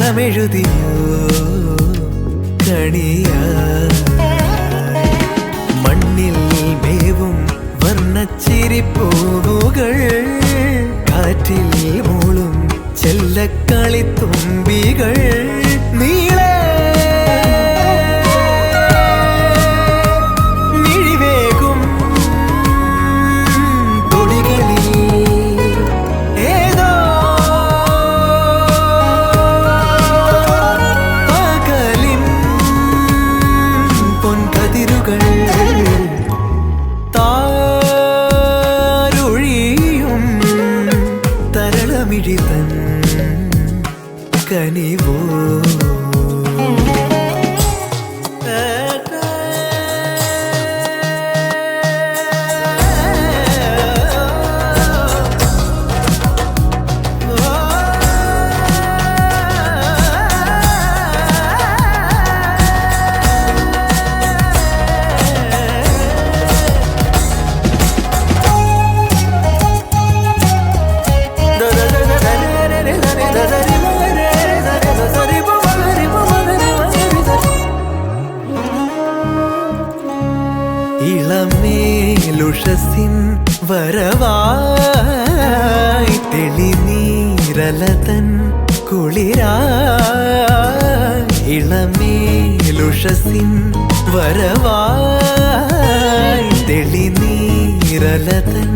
തരളമെഴുതിയോ കണിയാ മണ്ണിൽ മേവും വർണ്ണച്ചിരിപ്പൂവുകൾ കാറ്റിൽ മൂളും ചെല്ലക്കളിത്തുമ്പികൾ നീളെ മിഴിവേകും കൊടികളിൽ ഏതോ പകലിൻ പൊൻകതിരുകൾ താരൊഴിയും തരളമിഴിതൻ കനിവോ ഇളമേലുഷസിൻ വരവായി തെളിനീരലതൻ കുളിരായി ഇളമേലുഷസിൻ വരവായി തെളിനീരലതൻ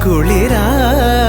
കുളിരായി